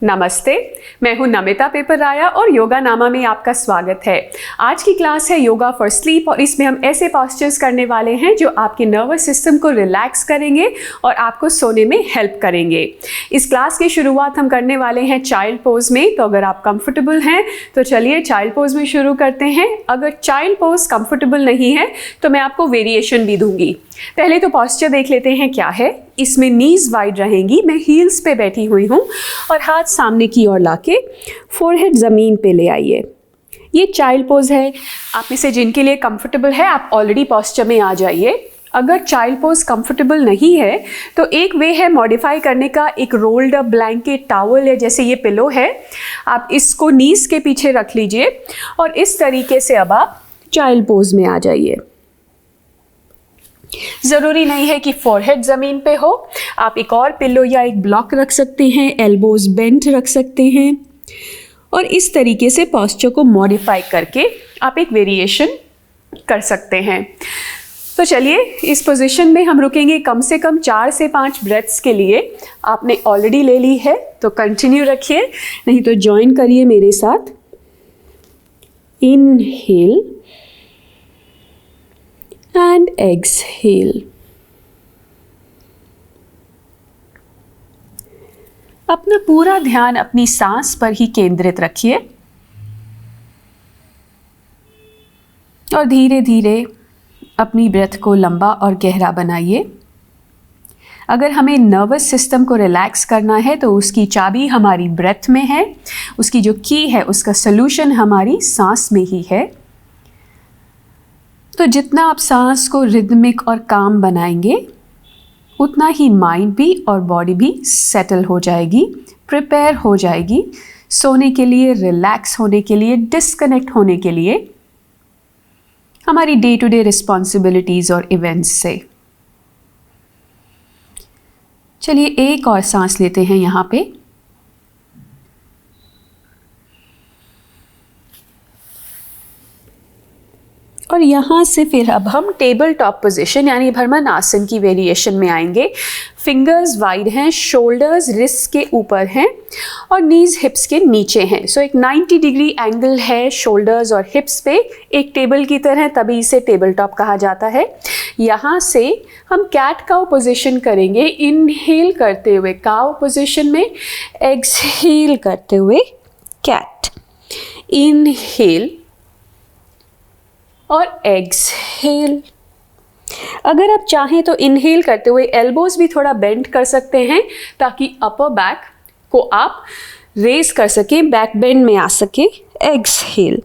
नमस्ते, मैं हूं नमिता पेपराया और योगा नामा में आपका स्वागत है। आज की क्लास है योगा फॉर स्लीप और इसमें हम ऐसे पॉस्चर्स करने वाले हैं जो आपके नर्वस सिस्टम को रिलैक्स करेंगे और आपको सोने में हेल्प करेंगे। इस क्लास की शुरुआत हम करने वाले हैं चाइल्ड पोज में, तो अगर आप कंफर्टेबल हैं तो चलिए चाइल्ड पोज में शुरू करते हैं। अगर चाइल्ड पोज कंफर्टेबल नहीं है तो मैं आपको वेरिएशन भी दूंगी। पहले तो पॉस्चर देख लेते हैं क्या है। इसमें नीज वाइड रहेंगी, मैं हील्स पे बैठी हुई हूँ और हाथ सामने की ओर लाके फोरहेड ज़मीन पे ले आइए। ये चाइल्ड पोज है। आप में से जिनके लिए कंफर्टेबल है आप ऑलरेडी पॉस्चर में आ जाइए। अगर चाइल्ड पोज कंफर्टेबल नहीं है तो एक वे है मॉडिफाई करने का, एक रोल्ड अप ब्लैंकेट, टॉवल या जैसे ये पिलो है, आप इसको नीज के पीछे रख लीजिए और इस तरीके से अब आप चाइल्ड पोज में आ जाइए। ज़रूरी नहीं है कि फोरहेड ज़मीन पे हो, आप एक और पिलो या एक ब्लॉक रख सकते हैं, एल्बोज बेंट रख सकते हैं और इस तरीके से पॉस्चर को मॉडिफाई करके आप एक वेरिएशन कर सकते हैं। तो चलिए इस पोजीशन में हम रुकेंगे कम से कम 4 से 5 ब्रेथ्स के लिए। आपने ऑलरेडी ले ली है तो कंटिन्यू रखिए, नहीं तो ज्वाइन करिए मेरे साथ। Inhale and exhale। अपना पूरा ध्यान अपनी सांस पर ही केंद्रित रखिए और धीरे धीरे अपनी ब्रेथ को लंबा और गहरा बनाइए। अगर हमें नर्वस सिस्टम को रिलैक्स करना है तो उसकी चाबी हमारी ब्रेथ में है, उसकी जो की है उसका सलूशन हमारी सांस में ही है। तो जितना आप सांस को रिदमिक और काम बनाएंगे उतना ही माइंड भी और बॉडी भी सेटल हो जाएगी, प्रिपेयर हो जाएगी सोने के लिए, रिलैक्स होने के लिए, डिस्कनेक्ट होने के लिए हमारी डे टू डे रिस्पॉन्सिबिलिटीज़ और इवेंट्स से। चलिए एक और सांस लेते हैं यहाँ पे। और यहाँ से फिर अब हम टेबल टॉप पोजीशन यानी भ्रमण आसन की वेरिएशन में आएंगे। फिंगर्स वाइड हैं, शोल्डर्स रिस्ट के ऊपर हैं और नीज हिप्स के नीचे हैं। सो एक 90 डिग्री एंगल है शोल्डर्स और हिप्स पे, एक टेबल की तरह, तभी इसे टेबल टॉप कहा जाता है। यहाँ से हम कैट काउ पोजीशन करेंगे। इनहेल करते हुए काउ पोजीशन में, एक्सहेल करते हुए कैट। इनहेल और एक्सहेल। अगर आप चाहें तो इनहेल करते हुए एल्बोज भी थोड़ा बेंड कर सकते हैं ताकि अपर बैक को आप रेज कर सकें, बैक बेंड में आ सके। एक्सहेल।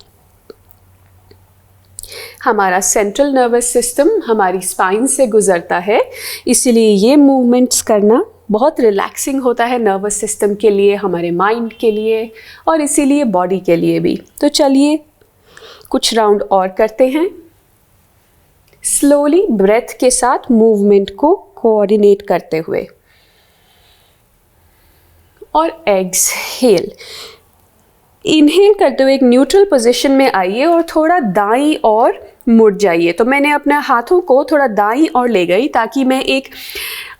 हमारा सेंट्रल नर्वस सिस्टम हमारी स्पाइन से गुजरता है, इसीलिए ये मूवमेंट्स करना बहुत रिलैक्सिंग होता है नर्वस सिस्टम के लिए, हमारे माइंड के लिए और इसीलिए बॉडी के लिए भी। तो चलिए कुछ राउंड और करते हैं। स्लोली ब्रेथ के साथ मूवमेंट को कोऑर्डिनेट करते हुए और एक्सहेल। इनहेल करते हुए एक न्यूट्रल पोजीशन में आइए और थोड़ा दाईं ओर मुड़ जाइए। तो मैंने अपने हाथों को थोड़ा दाईं ओर ले गई ताकि मैं एक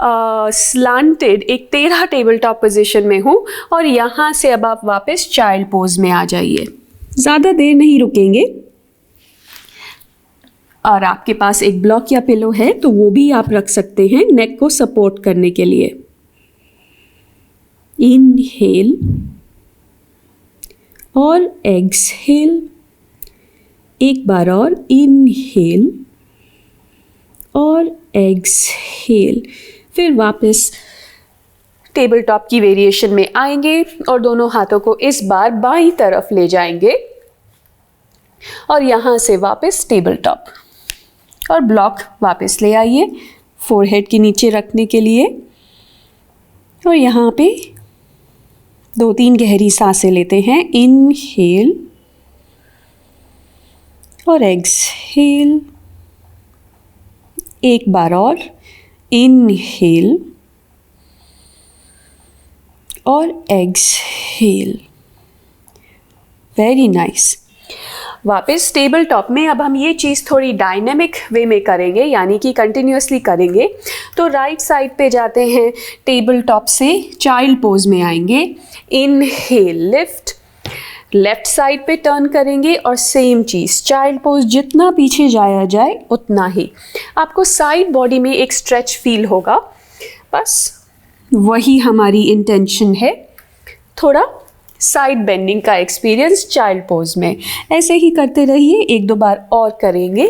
स्लांटेड, एक टेढ़ा टेबल टॉप पोजीशन में हूँ और यहाँ से अब आप वापस चाइल्ड पोज में आ जाइए। ज़्यादा देर नहीं रुकेंगे और आपके पास एक ब्लॉक या पिलो है तो वो भी आप रख सकते हैं नेक को सपोर्ट करने के लिए। इनहेल और एक्सहेल। एक बार और इनहेल और एक्सहेल। फिर वापस टेबल टॉप की वेरिएशन में आएंगे और दोनों हाथों को इस बार बाईं तरफ ले जाएंगे और यहाँ से वापस टेबल टॉप और ब्लॉक वापस ले आइए फोरहेड के नीचे रखने के लिए और यहाँ पे 2-3 गहरी सांसें लेते हैं। इनहेल और एक्सहेल। एक बार और इनहेल और एक्सहेल। Very nice. वापस टेबल टॉप में अब हम ये चीज़ थोड़ी डायनेमिक वे में करेंगे, यानी कि कंटिन्यूअसली करेंगे। तो राइट साइड पे जाते हैं, टेबल टॉप से चाइल्ड पोज में आएंगे। इनहेल लिफ्ट, लेफ्ट साइड पे टर्न करेंगे और सेम चीज़ चाइल्ड पोज, जितना पीछे जाया जाए उतना ही आपको साइड बॉडी में एक स्ट्रेच फील होगा। बस वही हमारी इंटेंशन है, थोड़ा साइड बेंडिंग का एक्सपीरियंस चाइल्ड पोज में। ऐसे ही करते रहिए, एक दो बार और करेंगे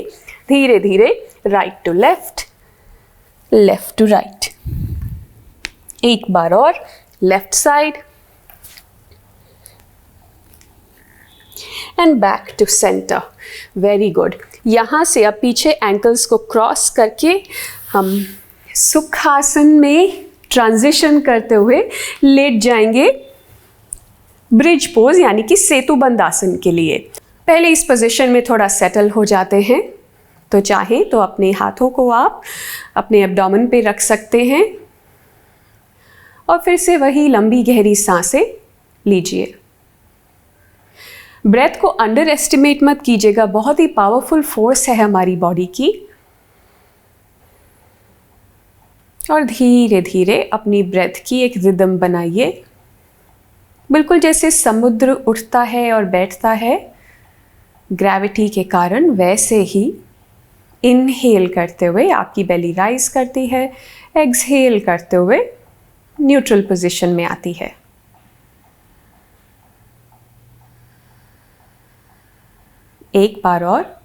धीरे धीरे। Right to left, left to right, एक बार और left side and back to centre. Very good. यहाँ से अब पीछे एंकल्स को क्रॉस करके हम सुखासन में ट्रांजिशन करते हुए लेट जाएंगे ब्रिज पोज, यानी कि सेतुबंद आसन के लिए। पहले इस पोजीशन में थोड़ा सेटल हो जाते हैं, तो चाहे तो अपने हाथों को आप अपने एब्डोमेन पे रख सकते हैं और फिर से वही लंबी गहरी सांसें लीजिए। ब्रेथ को अंडर एस्टिमेट मत कीजिएगा, बहुत ही पावरफुल फोर्स है हमारी बॉडी की। और धीरे धीरे अपनी ब्रेथ की एक रिदम बनाइए, बिल्कुल जैसे समुद्र उठता है और बैठता है ग्रेविटी के कारण, वैसे ही इनहेल करते हुए आपकी बेली राइज करती है, एक्सहेल करते हुए न्यूट्रल पोजीशन में आती है। एक बार और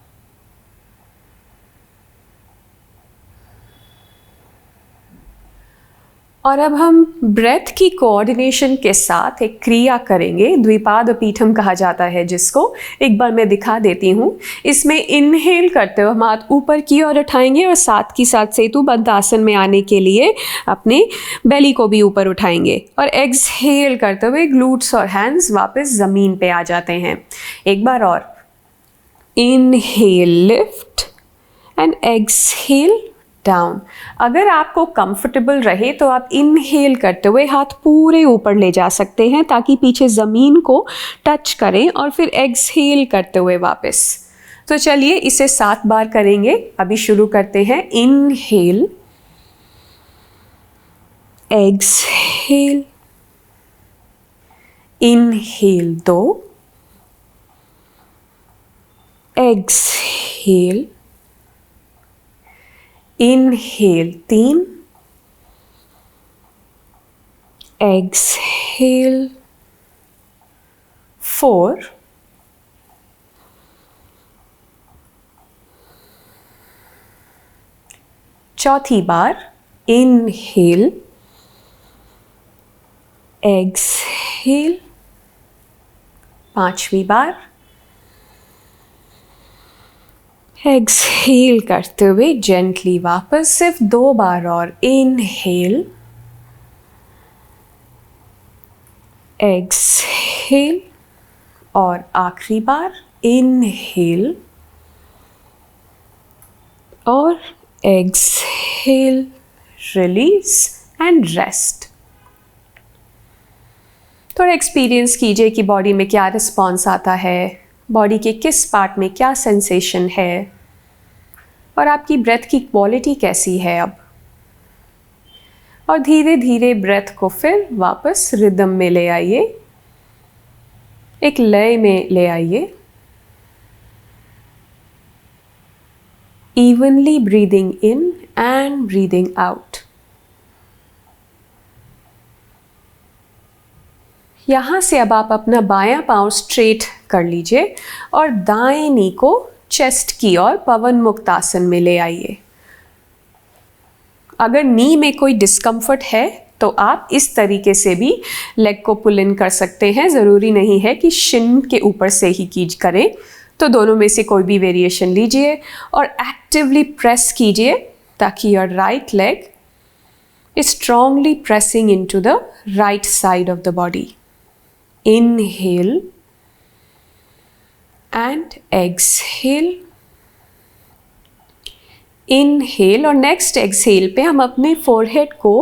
अब हम ब्रेथ की कोऑर्डिनेशन के साथ एक क्रिया करेंगे, द्विपाद पीठम कहा जाता है जिसको। एक बार मैं दिखा देती हूँ। इसमें इनहेल करते हुए हम हाथ ऊपर की ओर उठाएंगे और साथ ही साथ सेतुबद्ध आसन में आने के लिए अपने बेली को भी ऊपर उठाएंगे, और एक्सहेल करते हुए ग्लूट्स और हैंड्स वापस ज़मीन पे आ जाते हैं। एक बार और, inhale lift and exhale down. अगर आपको कंफर्टेबल रहे तो आप इनहेल करते हुए हाथ पूरे ऊपर ले जा सकते हैं ताकि पीछे ज़मीन को टच करें, और फिर एक्सहेल करते हुए वापस। तो चलिए इसे 7 बार करेंगे। अभी शुरू करते हैं। Inhale, exhale, inhale 2, exhale, inhale 3, exhale 4, चौथी बार इनहेल, एक्सहेल, 5वीं बार एक्सहेल करते हुए जेंटली वापस सिर्फ 2 बार और। इनहेल, एक्सहेल, और आखिरी बार इनहेल और एक्सहेल, रिलीज एंड रेस्ट। थोड़ा एक्सपीरियंस कीजिए कि बॉडी में क्या रिस्पॉन्स आता है, बॉडी के किस पार्ट में क्या सेंसेशन है, और आपकी ब्रेथ की क्वालिटी कैसी है अब। और धीरे धीरे ब्रेथ को फिर वापस रिदम में ले आइए, एक लय में ले आइए। Evenly breathing in and breathing out. यहाँ से अब आप अपना बायां पांव स्ट्रेट कर लीजिए और दाएं नी को चेस्ट की ओर पवन मुक्त आसन में ले आइए। अगर नी में कोई डिस्कम्फर्ट है तो आप इस तरीके से भी लेग को पुल इन कर सकते हैं। ज़रूरी नहीं है कि शिन के ऊपर से ही करें, तो दोनों में से कोई भी वेरिएशन लीजिए और एक्टिवली प्रेस कीजिए ताकि your right leg is strongly pressing into the right side of the body. Inhale and exhale, inhale और नेक्स्ट एक्सहेल पे हम अपने फोरहेड को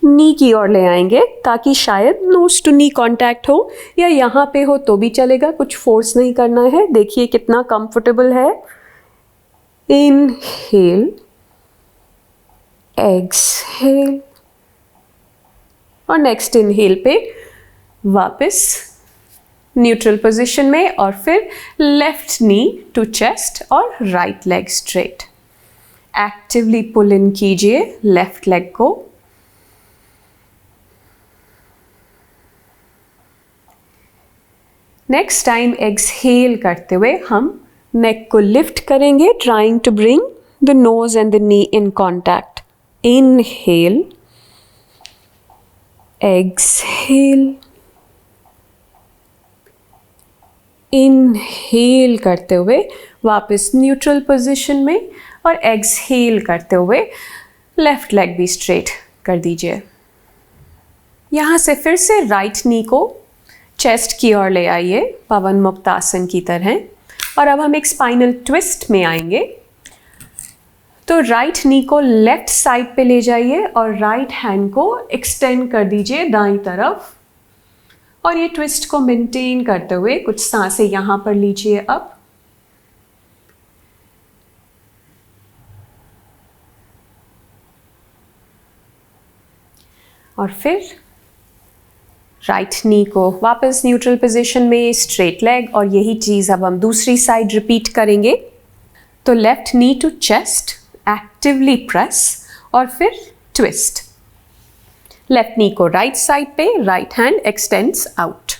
नी की ओर ले आएंगे ताकि शायद नोज टू नी कांटेक्ट हो, या यहाँ पे हो तो भी चलेगा, कुछ फोर्स नहीं करना है। देखिए कितना कंफर्टेबल है। इनहेल, एक्सहेल, और नेक्स्ट इनहेल पे वापस न्यूट्रल पोजीशन में, और फिर लेफ्ट नी टू चेस्ट और right leg straight. Actively pull in कीजिए लेफ्ट लेग को। नेक्स्ट टाइम एक्सहेल करते हुए हम नेक को लिफ्ट करेंगे, trying to bring the nose and the knee in contact. Inhale, exhale, inhale करते हुए वापस न्यूट्रल पोजीशन में, और एक्सहेल करते हुए लेफ्ट लेग भी स्ट्रेट कर दीजिए। यहाँ से फिर से राइट नी को चेस्ट की ओर ले आइए, पवन मुक्त आसन की तरह, और अब हम एक स्पाइनल ट्विस्ट में आएंगे। तो राइट नी को लेफ्ट साइड पे ले जाइए और राइट हैंड को एक्सटेंड कर दीजिए दाईं तरफ, और ये ट्विस्ट को मेंटेन करते हुए कुछ सांसें यहां पर लीजिए अब। और फिर राइट नी को वापस न्यूट्रल पोजीशन में, स्ट्रेट लेग, और यही चीज अब हम दूसरी साइड रिपीट करेंगे। तो left knee to chest, actively press, और फिर ट्विस्ट। लेफ्ट नी को राइट साइड पे, right hand extends out.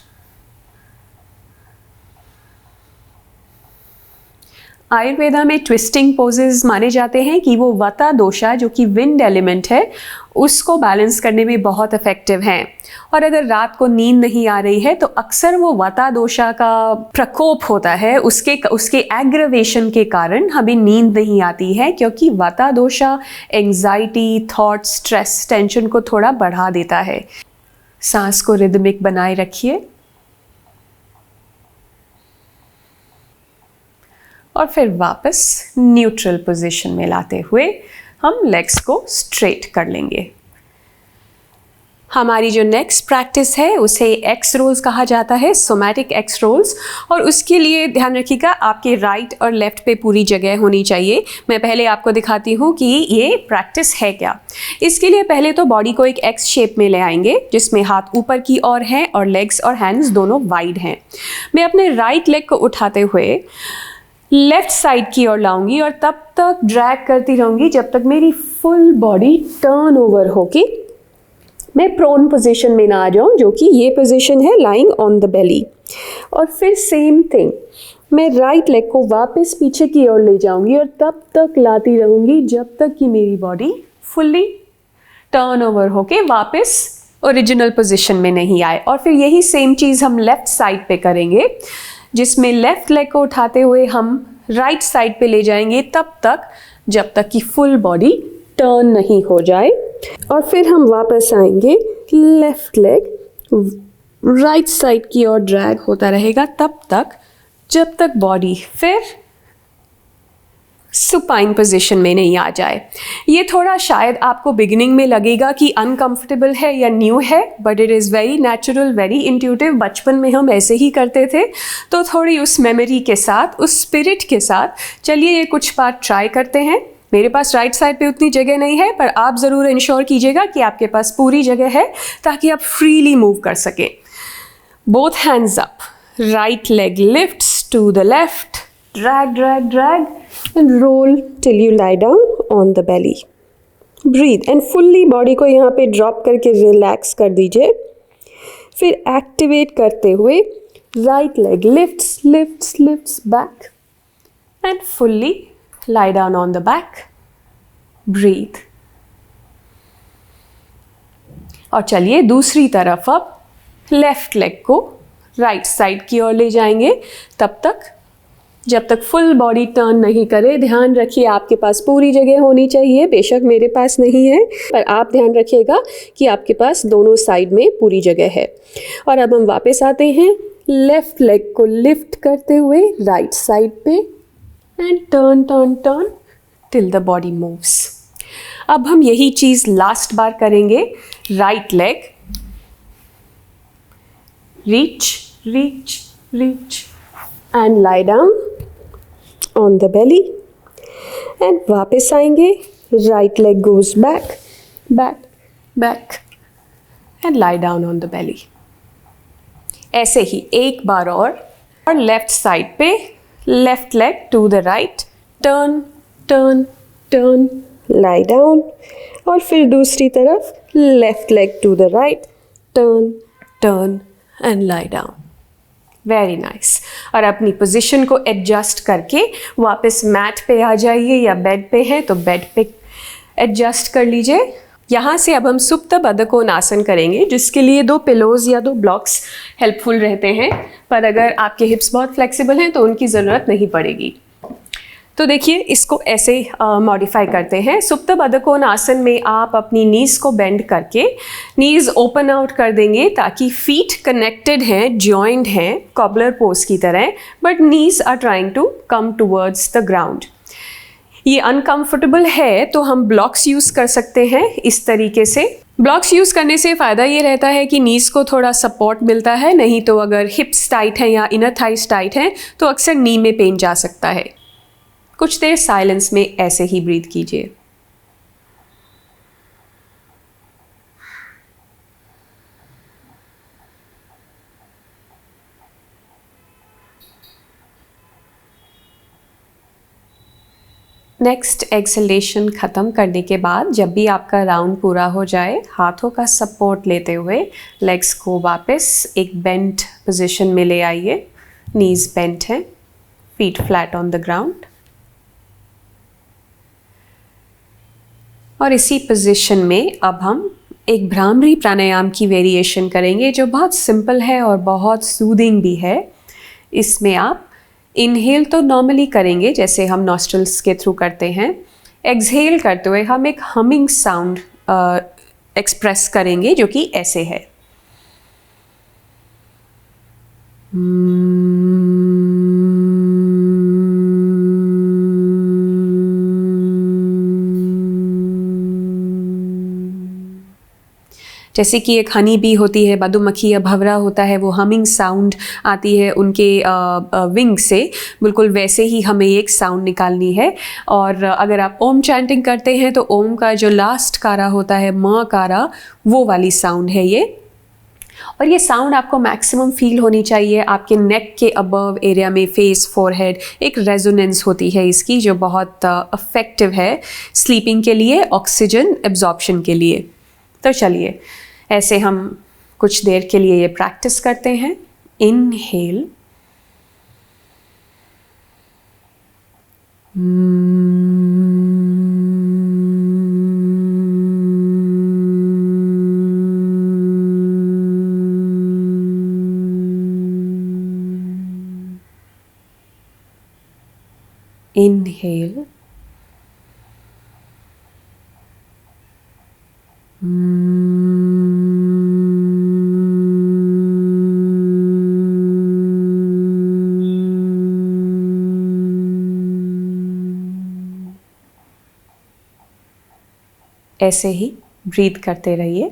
Ayurveda में ट्विस्टिंग पोजेस माने जाते हैं कि वो वता दोषा, जो कि विंड एलिमेंट है, उसको बैलेंस करने में बहुत इफेक्टिव हैं। और अगर रात को नींद नहीं आ रही है तो अक्सर वो वता दोषा का प्रकोप होता है, उसके एग्रवेशन के कारण हमें नींद नहीं आती है, क्योंकि वता दोषा एंजाइटी, थॉट, स्ट्रेस, टेंशन को थोड़ा बढ़ा देता है। सांस को रिदमिक बनाए रखिए, और फिर वापस न्यूट्रल पोजीशन में लाते हुए हम लेग्स को स्ट्रेट कर लेंगे। हमारी जो नेक्स्ट प्रैक्टिस है उसे एक्स रोल्स कहा जाता है, सोमैटिक एक्स रोल्स। और उसके लिए ध्यान रखिएगा आपके राइट और लेफ्ट पे पूरी जगह होनी चाहिए। मैं पहले आपको दिखाती हूँ कि ये प्रैक्टिस है क्या। इसके लिए पहले तो बॉडी को एक एक्स शेप में ले आएंगे, जिसमें हाथ ऊपर की ओर हैं और लेग्स और हैंड्स दोनों वाइड हैं। मैं अपने राइट लेग को उठाते हुए लेफ्ट साइड की ओर लाऊंगी और तब तक ड्रैग करती रहूंगी जब तक मेरी फुल बॉडी टर्न ओवर होके मैं प्रोन पोजीशन में ना आ जाऊं, जो कि ये पोजीशन है लाइंग ऑन द बेली। और फिर सेम थिंग, मैं राइट लेग को वापस पीछे की ओर ले जाऊंगी और तब तक लाती रहूंगी जब तक कि मेरी बॉडी फुल्ली टर्न ओवर होके वापस ओरिजिनल पोजीशन में नहीं आए। और फिर यही सेम चीज़ हम लेफ्ट साइड पे करेंगे, जिसमें लेफ्ट लेग को उठाते हुए हम राइट साइड पे ले जाएंगे तब तक जब तक कि फुल बॉडी टर्न नहीं हो जाए। और फिर हम वापस आएंगे, लेफ्ट लेग राइट साइड की ओर ड्रैग होता रहेगा तब तक जब तक बॉडी फिर सुपाइन पोजीशन में नहीं आ जाए। ये थोड़ा शायद आपको बिगिनिंग में लगेगा कि अनकंफर्टेबल है या न्यू है, but it is very natural, very intuitive. बचपन में हम ऐसे ही करते थे, तो थोड़ी उस मेमोरी के साथ, उस स्पिरिट के साथ चलिए ये कुछ बार ट्राई करते हैं। मेरे पास राइट साइड पे उतनी जगह नहीं है, पर आप ज़रूर इंश्योर कीजिएगा कि आपके पास पूरी जगह है ताकि आप फ्रीली मूव कर सकें। Both hands up, right leg lifts to the left, drag drag drag and roll till you lie down on the belly. Breathe and fully body को यहाँ पे drop करके relax कर दीजिए। फिर activate करते हुए right leg lifts back and fully lie down on the back. Breathe. और चलिए दूसरी तरफ अब लेफ्ट लेग को राइट साइड की ओर ले जाएंगे तब तक जब तक फुल बॉडी टर्न नहीं करे। ध्यान रखिए आपके पास पूरी जगह होनी चाहिए, बेशक मेरे पास नहीं है, पर आप ध्यान रखिएगा कि आपके पास दोनों साइड में पूरी जगह है। और अब हम वापस आते हैं, लेफ्ट लेग को लिफ्ट करते हुए राइट साइड पे and turn turn turn till the body moves. अब हम यही चीज़ लास्ट बार करेंगे। right leg, reach, reach, reach, and lie down on the belly. And वापस आएंगे, right leg goes back, back, back, and lie down on the belly. ऐसे ही एक बार और लेफ्ट साइड पे left leg to the right, turn turn turn, lie down, और फिर दूसरी तरफ left leg to the right, turn turn and lie down. Very nice. और अपनी पोजीशन को एडजस्ट करके वापस मैट पे आ जाइए, या बेड पे है तो बेड पे एडजस्ट कर लीजिए. यहाँ से अब हम सुप्त बद्धकोणासन करेंगे, जिसके लिए 2 पिलोज या 2 ब्लॉक्स हेल्पफुल रहते हैं, पर अगर आपके हिप्स बहुत फ्लेक्सिबल हैं तो उनकी ज़रूरत नहीं पड़ेगी. तो देखिए, इसको ऐसे मॉडिफाई करते हैं. सुप्त बद्धकोणासन में आप अपनी नीज़ को बेंड करके नीज़ ओपन आउट कर देंगे, ताकि फीट कनेक्टेड हैं, जॉइंड हैं, कॉबलर पोज की तरह, but knees are trying to come towards the ground. ये अनकंफर्टेबल है तो हम ब्लॉक्स यूज़ कर सकते हैं इस तरीके से. ब्लॉक्स यूज़ करने से फ़ायदा ये रहता है कि नीज़ को थोड़ा सपोर्ट मिलता है, नहीं तो अगर हिप्स टाइट हैं या इनर थाइस टाइट हैं तो अक्सर नी में पेन जा सकता है. कुछ देर साइलेंस में ऐसे ही ब्रीथ कीजिए. नेक्स्ट एक्सलेशन ख़त्म करने के बाद जब भी आपका राउंड पूरा हो जाए, हाथों का सपोर्ट लेते हुए लेग्स को वापस एक बेंट पोजीशन में ले आइए. नीज़ बेंट हैं, feet flat on the ground. और इसी पोजीशन में अब हम एक भ्रामरी प्राणायाम की वेरिएशन करेंगे, जो बहुत सिंपल है और बहुत सूदिंग भी है. इसमें आप इनहेल तो नॉर्मली करेंगे जैसे हम नॉस्ट्रल्स के थ्रू करते हैं. एक्सहेल करते हुए हम एक हमिंग साउंड एक्सप्रेस करेंगे, जो कि ऐसे है. जैसे कि एक हनी बी होती है, मधुमक्खी या भंवरा होता है, वो हमिंग साउंड आती है उनके विंग से, बिल्कुल वैसे ही हमें एक साउंड निकालनी है. और अगर आप ओम चैंटिंग करते हैं तो ओम का जो लास्ट कारा होता है, म कारा, वो वाली साउंड है ये. और ये साउंड आपको मैक्सिमम फील होनी चाहिए आपके नेक के अबव एरिया में, फेस, फोरहेड. एक रेजोनेंस होती है इसकी, जो बहुत इफेक्टिव है स्लीपिंग के लिए, ऑक्सीजन एब्जॉर्प्शन के लिए. तो चलिए ऐसे हम कुछ देर के लिए ये प्रैक्टिस करते हैं. इनहेल, inhale, ऐसे ही ब्रीथ करते रहिए.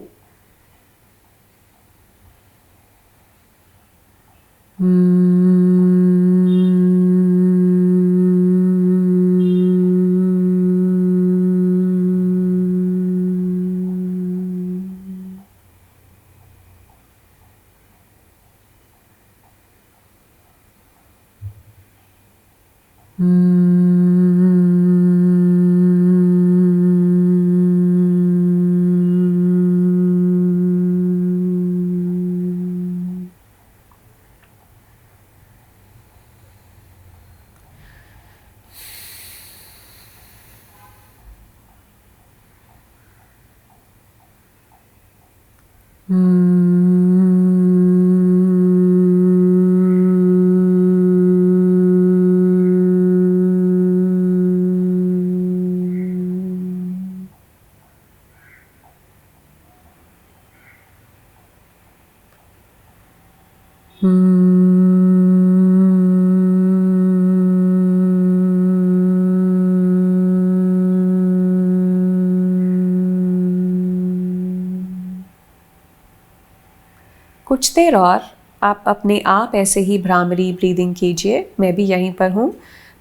कुछ देर और आप अपने आप ऐसे ही भ्रामरी ब्रीदिंग कीजिए। मैं भी यहीं पर हूँ,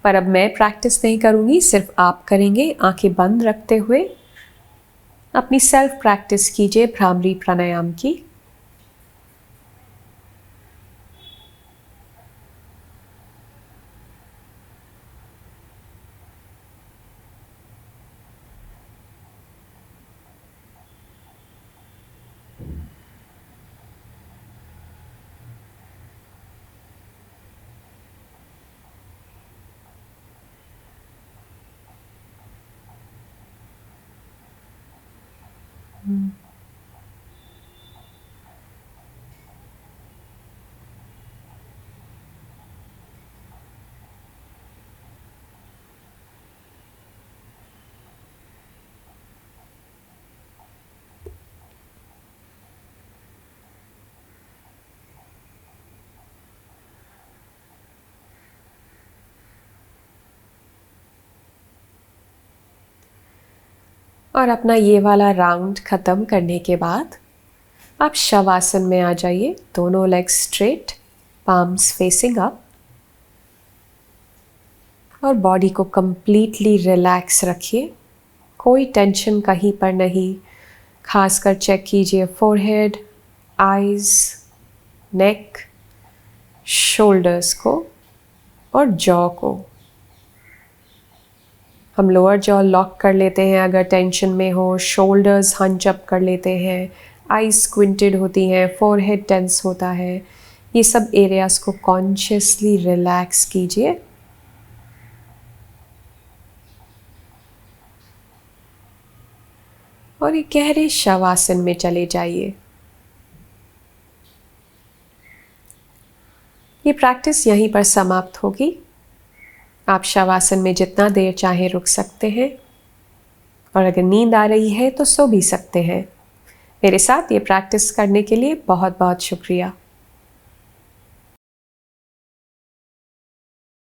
पर अब मैं प्रैक्टिस नहीं करूँगी, सिर्फ आप करेंगे। आंखें बंद रखते हुए अपनी सेल्फ प्रैक्टिस कीजिए भ्रामरी प्राणायाम की। और अपना ये वाला राउंड ख़त्म करने के बाद आप शवासन में आ जाइए। दोनों legs straight, palms facing up, और बॉडी को कंप्लीटली रिलैक्स रखिए। कोई टेंशन कहीं पर नहीं। खासकर चेक कीजिए फोरहेड, आईज, नेक, शोल्डर्स को और जॉ को। हम लोअर जॉ लॉक कर लेते हैं अगर टेंशन में हो, शोल्डर्स हंच अप कर लेते हैं, आईज स्क्विंटेड होती हैं, फोरहेड टेंस होता है। ये सब एरियाज को कॉन्शियसली रिलैक्स कीजिए। और एक गहरे शवासन में चले जाइए। ये प्रैक्टिस यहीं पर समाप्त होगी। आप शवासन में जितना देर चाहे रुक सकते हैं, और अगर नींद आ रही है तो सो भी सकते हैं। मेरे साथ ये प्रैक्टिस करने के लिए बहुत बहुत शुक्रिया।